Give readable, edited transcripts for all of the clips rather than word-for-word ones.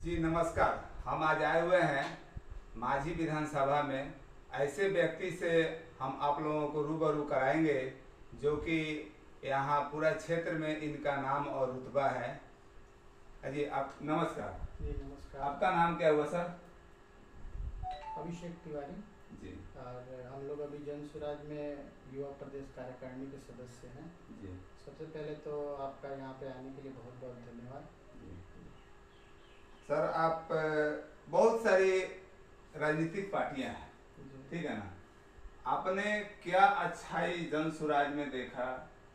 जी नमस्कार। हम आज आए हुए हैं माझी विधानसभा में। ऐसे व्यक्ति से हम आप लोगों को रूबरू कराएंगे जो कि यहाँ पूरा क्षेत्र में इनका नाम और रुतबा है। जी आप नमस्कार। जी नमस्कार। आपका नाम क्या हुआ सर? अभिषेक तिवारी। जी और हम लोग अभी जन स्वराज में युवा प्रदेश कार्यकारिणी के सदस्य हैं। जी सबसे पहले तो आपका यहाँ पे आने के लिए बहुत बहुत धन्यवाद। जी सर, आप बहुत सारी राजनीतिक पार्टियां हैं, जी ठीक है ना? आपने क्या अच्छाई जन स्वराज में देखा?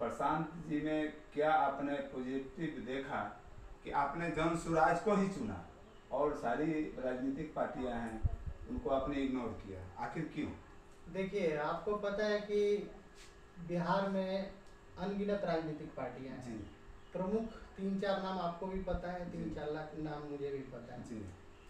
प्रशांत जी में क्या आपने पॉजिटिव देखा कि आपने जन स्वराज को ही चुना और सारी राजनीतिक पार्टियां हैं उनको आपने इग्नोर किया? आखिर क्यों? देखिए, आपको पता है कि बिहार में अनगिनत राजनीतिक पार्टियां हैं। जी प्रमुख 3-4 नाम आपको भी पता है, जी। 3-4 लाख नाम मुझे भी पता है। जी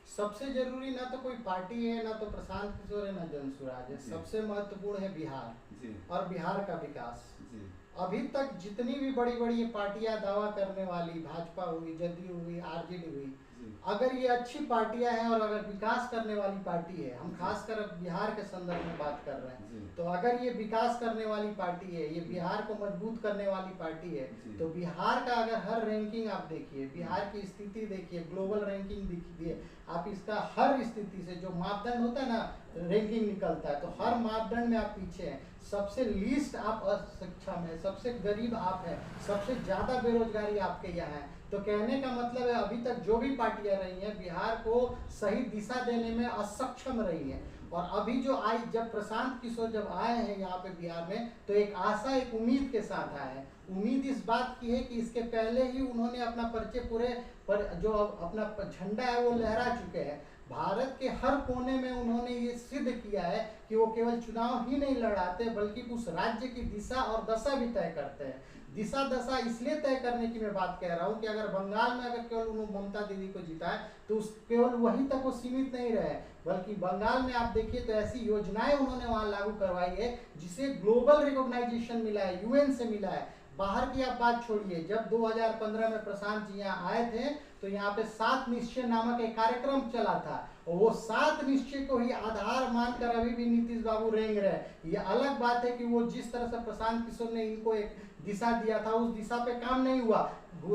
सबसे जरूरी ना तो कोई पार्टी है, ना तो प्रशांत किशोर है, ना जन स्वराज है। जी। सबसे महत्वपूर्ण है बिहार जी और बिहार का विकास। जी अभी तक जितनी भी बड़ी बड़ी पार्टियां दावा करने वाली, भाजपा हुई, जदयू हुई, आरजेडी हुई, जी अगर ये अच्छी पार्टियां हैं और अगर विकास करने वाली पार्टी है, हम जी। खासकर बिहार के संदर्भ में बात कर रहे हैं, जी तो अगर ये विकास करने वाली पार्टी है, ये बिहार को मजबूत करने वाली पार्टी है, जी। तो बिहार का अगर हर रैंकिंग आप देखिए, बिहार की स्थिति देखिए, ग्लोबल रैंकिंग देखिए, आप इसका हर स्थिति से जो मापदंड होता है ना, रैंकिंग निकलता है, तो हर मापदंड में आप पीछे हैं। सबसे लीस्ट आप अशिक्षम है, सबसे गरीब आप है, सबसे ज्यादा बेरोजगारी आपके यहाँ है। तो कहने का मतलब है अभी तक जो भी पार्टियां रही हैं बिहार को सही दिशा देने में असक्षम रही हैं। और अभी जो आई, जब प्रशांत किशोर जब आए हैं यहाँ पे बिहार में, तो एक आशा, एक उम्मीद के साथ आए हैं। उम्मीद इस बात की है कि इसके पहले ही उन्होंने अपना परिचय पूरे पर जो अपना झंडा है वो लहरा चुके हैं। भारत के हर कोने में उन्होंने ये सिद्ध किया है कि वो केवल चुनाव ही नहीं लड़ाते बल्कि उस राज्य की दिशा और दशा भी तय करते हैं। दिशा दशा इसलिए तय करने की मैं बात कह रहा हूँ कि अगर बंगाल में अगर केवल उन्होंने ममता दीदी को जिताए तो उस केवल वहीं तक वो सीमित नहीं रहे, बल्कि बंगाल में आप देखिए तो ऐसी योजनाएं उन्होंने वहां लागू करवाई है जिसे ग्लोबल रिकॉग्नाइजेशन मिला है, यूएन से मिला है। बाहर की आप बात छोड़िए, जब 2015 में प्रशांत जी यहाँ आए थे तो यहाँ पे 7 निश्चय नामक एक कार्यक्रम चला था, और वो 7 निश्चय को ही आधार मानकर अभी भी नीतीश बाबू रेंग रहे। ये अलग बात है कि वो जिस तरह से प्रशांत किशोर ने इनको एक दिशा दिया था उस दिशा पे काम नहीं हुआ।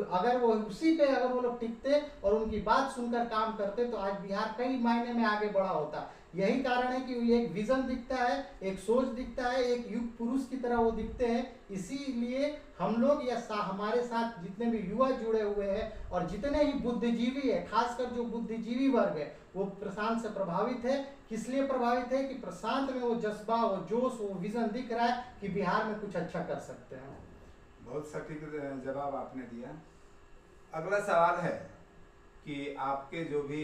अगर वो उसी पे अगर वो लोग टिकते और उनकी बात सुनकर काम करते तो आज बिहार कई मायने में आगे बढ़ा होता। यही कारण है कि एक विजन दिखता है, एक सोच दिखता है, एक युग पुरुष की तरह वो दिखते हैं। इसीलिए हम लोग या हमारे साथ जितने भी युवा जुड़े हुए हैं और जितने ही बुद्धिजीवी है, खासकर जो बुद्धिजीवी वर्ग है, वो प्रशांत से प्रभावित है। किस लिए प्रभावित है कि प्रशांत में वो जज्बा, वो जोश, वो विजन दिख रहा है कि बिहार में कुछ अच्छा कर सकते हैं। बहुत सटीक जवाब आपने दिया। अगला सवाल है कि आपके जो भी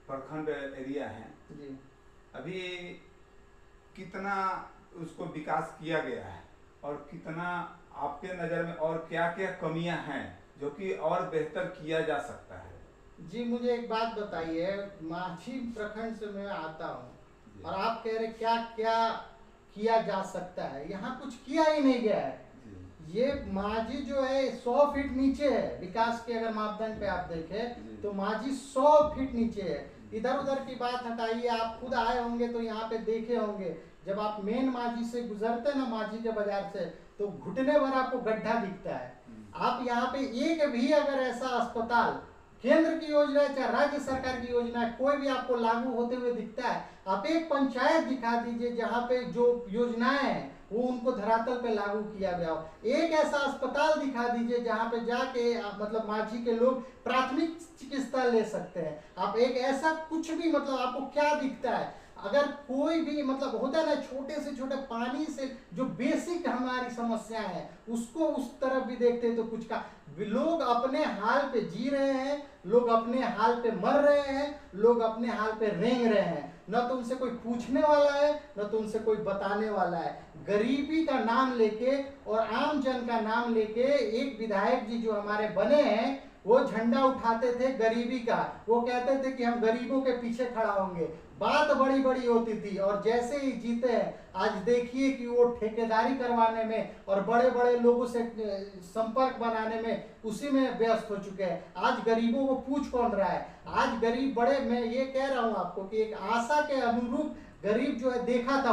प्रखंड एरिया हैं जी अभी कितना उसको विकास किया गया है और कितना आपके नज़र में और क्या क्या कमियां हैं जो कि और बेहतर किया जा सकता है? जी, मुझे एक बात बताइए, माझी प्रखंड से मैं आता हूँ और आप कह रहे क्या क्या किया जा सकता है। यहाँ कुछ किया ही नहीं गया है। ये माझी जो है 100 फीट नीचे है विकास के अगर मापदंड पे आप देखें तो माझी 100 फीट नीचे है। इधर उधर की बात हटाइए, आप खुद आए होंगे तो यहाँ पे देखे होंगे, जब आप मेन माझी से गुजरते ना, माझी के बाजार से, तो घुटने भर आपको गड्ढा दिखता है। आप यहाँ पे एक भी अगर ऐसा अस्पताल, केंद्र की योजना है चाहे राज्य सरकार की योजना है, कोई भी आपको लागू होते हुए दिखता है, आप एक पंचायत दिखा दीजिए जहाँ पे जो योजनाएं हैं वो उनको धरातल पे लागू किया गया हो। एक ऐसा अस्पताल दिखा दीजिए जहाँ पे जाके मतलब माझी के लोग प्राथमिक चिकित्सा ले सकते हैं। आप एक ऐसा कुछ भी, मतलब आपको क्या दिखता है? अगर कोई भी मतलब होता है ना, छोटे से छोटे पानी से जो बेसिक हमारी समस्या है उसको उस तरफ भी देखते हैं तो कुछ का, लोग अपने हाल पे जी रहे हैं, लोग अपने हाल पे मर रहे हैं, लोग अपने हाल पे रेंग रहे हैं। न तो उनसे कोई पूछने वाला है, न तो उनसे कोई बताने वाला है। गरीबी का नाम लेके और आम जन का नाम लेके एक विधायक जी जो हमारे बने हैं, वो झंडा उठाते थे गरीबी का, वो कहते थे कि हम गरीबों के पीछे खड़ा होंगे, बात बड़ी बड़ी होती थी। और जैसे ही जीते आज देखिए कि वो ठेकेदारी करवाने में और बड़े बड़े लोगों से संपर्क बनाने में उसी में व्यस्त हो चुके हैं। आज गरीबों को पूछ कौन रहा है? आज गरीब बड़े, मैं ये कह रहा हूं आपको कि एक आशा के अनुरूप गरीब जो है देखा था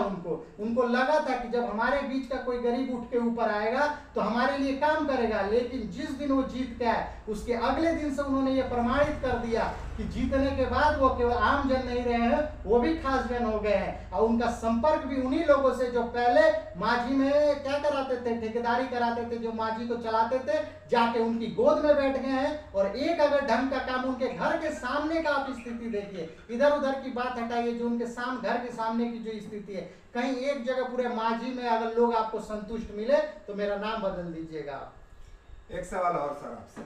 उनको लगा था कि जब हमारे बीच का कोई गरीब उठ के ऊपर आएगा तो हमारे लिए काम करेगा। लेकिन जिस दिन वो जीत गया उसके अगले दिन से उन्होंने ये प्रमाणित कर दिया कि जीतने के बाद वो केवल आम जन नहीं रहे हैं, वो भी खास जन हो गए हैं। और उनका संपर्क भी उन्हीं लोगों से जो पहले मांझी में क्या कराते थे, ठेकेदारी कराते थे, जो मांझी को चलाते थे, जाके उनकी गोद में बैठ गए हैं। और एक अगर ढंग का काम उनके घर के सामने का आप स्थिति देखिए, इधर उधर की बात हटाइए, जो उनके घर के सामने की जो स्थिति है, कहीं एक जगह पूरे मांझी में अगर लोग आपको संतुष्ट मिले तो मेरा नाम बदल दीजिएगा। एक सवाल और सर आपसे,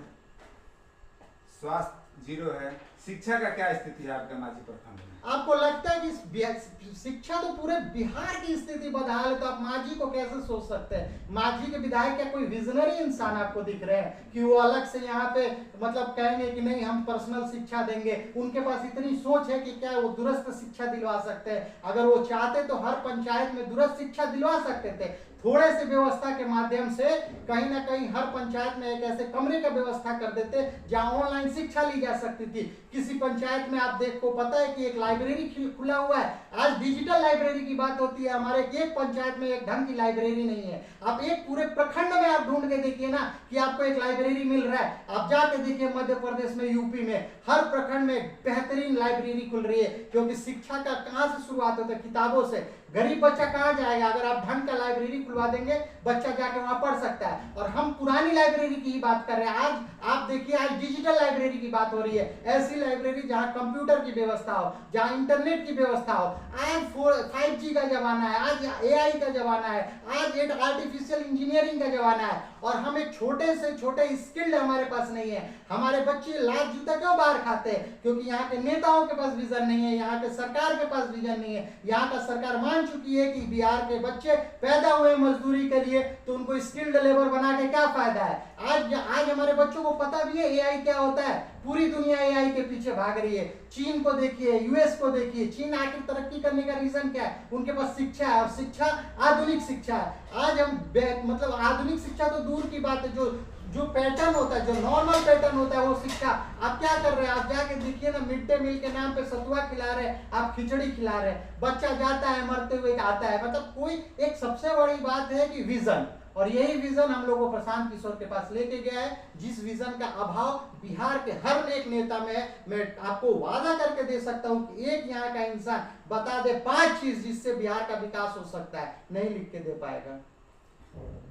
स्वास्थ्य जीरो है, शिक्षा का क्या स्थिति है आपके मांझी प्रखंड में? आपको लगता है कि शिक्षा तो पूरे बिहार की स्थिति बदहाल है, तो आप मांझी को कैसे सोच सकते हैं? मांझी के विधायक क्या कोई विजनरी इंसान आपको दिख रहे हैं कि वो अलग से यहाँ पे मतलब कहेंगे कि नहीं हम पर्सनल शिक्षा देंगे? उनके पास इतनी सोच है कि क्या वो दूरस्थ शिक्षा दिलवा सकते हैं? अगर वो चाहते तो हर पंचायत में दूरस्थ शिक्षा दिलवा सकते थे। थोड़े से व्यवस्था के माध्यम से कहीं ना कहीं हर पंचायत में एक ऐसे कमरे का व्यवस्था कर देते जहां ऑनलाइन शिक्षा ली जा सकती थी। किसी पंचायत में आप देखो पता है कि एक लाइब्रेरी खुला हुआ है, आज डिजिटल लाइब्रेरी की बात होती है, हमारे एक पंचायत में एक ढंग की लाइब्रेरी नहीं है। आप एक पूरे प्रखंड में आप ढूंढ के देखिए ना कि आपको एक लाइब्रेरी मिल रहा है। आप जाके देखिए मध्य प्रदेश में, यूपी में हर प्रखंड में बेहतरीन लाइब्रेरी खुल रही है, क्योंकि शिक्षा का कहां से शुरुआत होता है? किताबों से। गरीब बच्चा कहाँ जाएगा? अगर आप ढंग का लाइब्रेरी खुलवा देंगे बच्चा जाके वहां पढ़ सकता है। और हम पुरानी लाइब्रेरी की ही बात कर रहे हैं। आज आप देखिए, आज डिजिटल लाइब्रेरी की बात हो रही है, ऐसी लाइब्रेरी जहां कंप्यूटर की व्यवस्था हो, जहां इंटरनेट की व्यवस्था हो। आज 5G का जमाना है, आज AI का जमाना है, आज एक आर्टिफिशियल इंजीनियरिंग का जमाना है। और हम एक छोटे से छोटे स्किल्ड हमारे पास नहीं है। हमारे बच्चे लात जूता क्यों बाहर खाते हैं? क्योंकि यहाँ के नेताओं के पास विजन नहीं है, यहाँ के सरकार के पास विजन नहीं है। यहाँ का सरकार मान चुकी है कि बिहार के बच्चे पैदा हुए मजदूरी के लिए, तो उनको स्किल्ड लेबर बना के क्या फायदा है? आज हमारे बच्चों को पता भी है AI क्या होता है। पूरी दुनिया AI के पीछे भाग रही है। चीन को देखिए, US को देखिए। चीन आखिर तरक्की करने का रीजन क्या है? उनके पास शिक्षा है, और शिक्षा आधुनिक शिक्षा है। आज हम मतलब आधुनिक शिक्षा तो दूर की बात है, जो पैटर्न होता है, जो नॉर्मल पैटर्न होता है वो शिक्षा। आप क्या कर रहे हैं? आप जाके देखिए ना, मिड डे मील के नाम पे सतुआ खिला रहे हैं, आप खिचड़ी खिला रहे हैं, बच्चा जाता है मरते हुए आता है। मतलब कोई एक सबसे बड़ी बात है कि विजन, और यही विजन हम लोगों को प्रशांत किशोर के पास लेके गया है, जिस विजन का अभाव बिहार के हर एक नेता में है। मैं आपको वादा करके दे सकता हूं कि एक यहाँ का इंसान बता दे 5 चीज जिससे बिहार का विकास हो सकता है, नहीं लिख के दे पाएगा।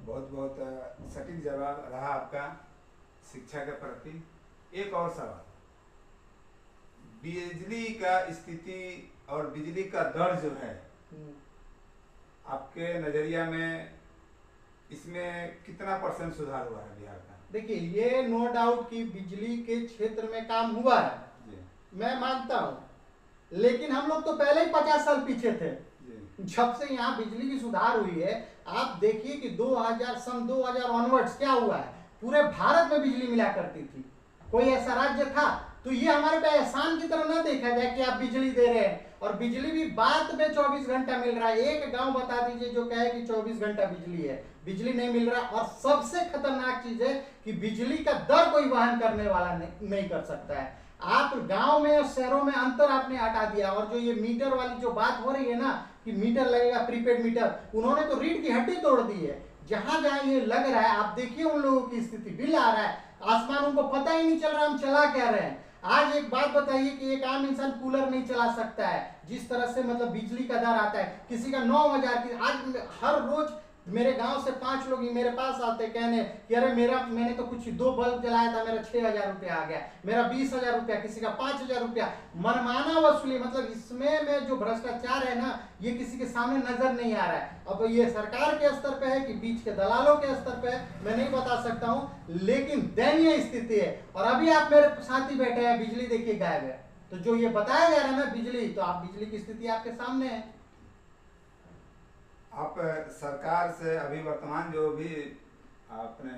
बहुत बहुत सटीक जवाब रहा आपका शिक्षा के प्रति। एक और सवाल, बिजली का स्थिति और बिजली का दर जो है, आपके नजरिया में इसमें कितना % सुधार हुआ है बिहार का? देखिए, ये नो डाउट कि बिजली के क्षेत्र में काम हुआ है, मैं मानता हूं, लेकिन हम लोग तो पहले ही 50 साल पीछे थे। जब से यहाँ बिजली की सुधार हुई है, आप देखिए कि 2000 ऑनवर्ड्स क्या हुआ है, पूरे भारत में बिजली मिला करती थी। कोई ऐसा राज्य था? तो ये हमारे पे एहसान की तरह ना देखा जाए कि आप बिजली दे रहे हैं, और बिजली भी बात में 24 घंटा मिल रहा है। एक गांव बता दीजिए जो कहे कि 24 घंटा बिजली है, बिजली नहीं मिल रहा। और सबसे खतरनाक चीज है कि बिजली का दर कोई वहन करने वाला नहीं कर सकता है। आप गांव में और शहरों में अंतर आपने हटा दिया। और जो ये मीटर वाली जो बात हो रही है ना कि मीटर लगेगा, प्रीपेड मीटर, उन्होंने तो रीढ़ की हड्डी तोड़ दी है। जहां जहां ये लग रहा है, आप देखिए उन लोगों की स्थिति, बिल आ रहा है, आसमान उनको पता ही नहीं चल रहा हम चला क्या रहे हैं। आज एक बात बताइए कि एक आम इंसान कूलर नहीं चला सकता है, जिस तरह से मतलब बिजली का दर आता है। किसी का 9,000 की, आज हर रोज मेरे गांव से 5 लोग मेरे पास आते कहने कि अरे मैंने तो कुछ 2 बल्ब जलाया था, मेरा 6,000 रुपया आ गया, मेरा 20,000 रुपया, किसी का 5,000 रुपया, मनमाना वसूली। मतलब इसमें जो भ्रष्टाचार है ना, ये किसी के सामने नजर नहीं आ रहा है। अब ये सरकार के स्तर पे है कि बीच के दलालों के स्तर पे है, मैं नहीं बता सकता हूं, लेकिन दयनीय स्थिति है। और अभी आप मेरे साथी बैठे हैं, बिजली देखिए गायब है। तो जो ये बताया जा रहा है ना बिजली, तो आप बिजली की स्थिति आपके सामने है। आप सरकार से अभी वर्तमान जो भी आपने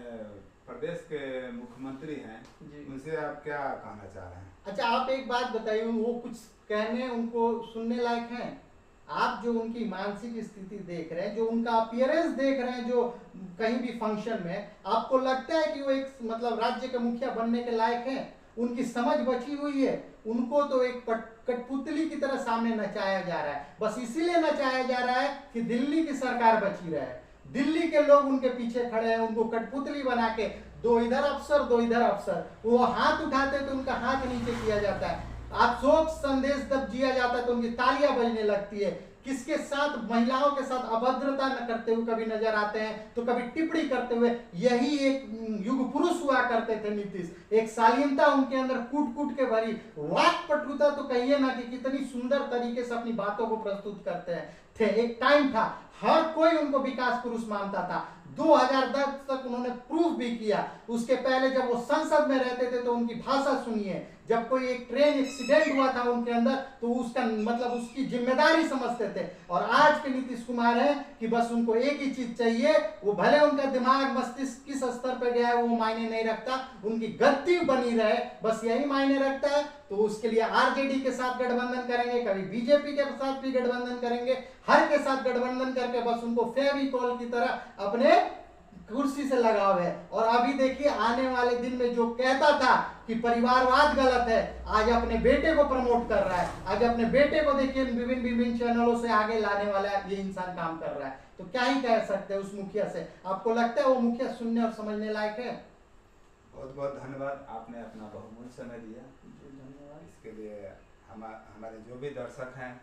प्रदेश के मुख्यमंत्री हैं, जी। उनसे आप क्या कहना चाह रहे हैं? अच्छा, आप एक बात बताइए, वो कुछ कहने उनको सुनने लायक हैं? आप जो उनकी मानसिक स्थिति देख रहे हैं, जो उनका अपीयरेंस देख रहे हैं, जो कहीं भी फंक्शन में, आपको लगता है कि वो एक मतलब राज्य के मुखिया बनने के लायक हैं? उनकी समझ बची हुई है? उनको तो एक कठपुतली की तरह सामने नचाया जा रहा है। बस इसीलिए नचाया जा रहा है कि दिल्ली की सरकार बची रहे, दिल्ली के लोग उनके पीछे खड़े हैं, उनको कठपुतली बना के दो इधर अफसर दो इधर अफसर, वो हाथ उठाते तो उनका हाथ नीचे किया जाता है, आप शोक संदेश जब जिया जाता है तो उनकी तालियां बजने लगती है। किसके साथ, महिलाओं के साथ अभद्रता न करते हुए कभी नजर आते हैं तो कभी टिप्पणी करते हुए। यही एक युग पुरुष हुआ करते थे नीतीश, एक शालीनता उनके अंदर कूट कूट के भरी, वाक पटुता तो कहिए ना कि कितनी सुंदर तरीके से अपनी बातों को प्रस्तुत करते हैं थे। एक टाइम था हर कोई उनको विकास पुरुष मानता था, 2010 तक उन्होंने प्रूफ भी किया। उसके पहले जब वो संसद में रहते थे तो उनकी भाषा सुनिए, जब कोई एक ट्रेन एक्सीडेंट हुआ था उनके अंदर तो उसका मतलब उसकी जिम्मेदारी समझते थे। और आज के नीतीश कुमार है कि बस उनको एक ही चीज चाहिए, वो भले उनका दिमाग मस्तिष्क किस स्तर पर गया है वो मायने नहीं रखता, उनकी गति बनी रहे बस यही मायने रखता है। तो उसके लिए आरजेडी के साथ गठबंधन करेंगे, कभी बीजेपी के साथ भी गठबंधन करेंगे, हर के साथ गठबंधन करके बस उनको फेविकॉल की तरह अपने कुर्सी से लगाव है। और अभी देखिए आने वाले दिन में जो कहता था कि परिवारवाद गलत है, आज अपने बेटे को प्रमोट कर रहा है, आज अपने बेटे को देखिए विभिन्न विभिन्न चैनलों से आगे लाने वाला ये इंसान काम कर रहा है। तो क्या ही कह सकते हैं उस मुखिया से? आपको लगता है वो मुखिया सुनने और समझने लायक है? बहुत बहुत धन्यवाद, आपने अपना बहुमूल्य समय दिया। धन्यवाद। इसके लिए हमारे जो भी दर्शक हैं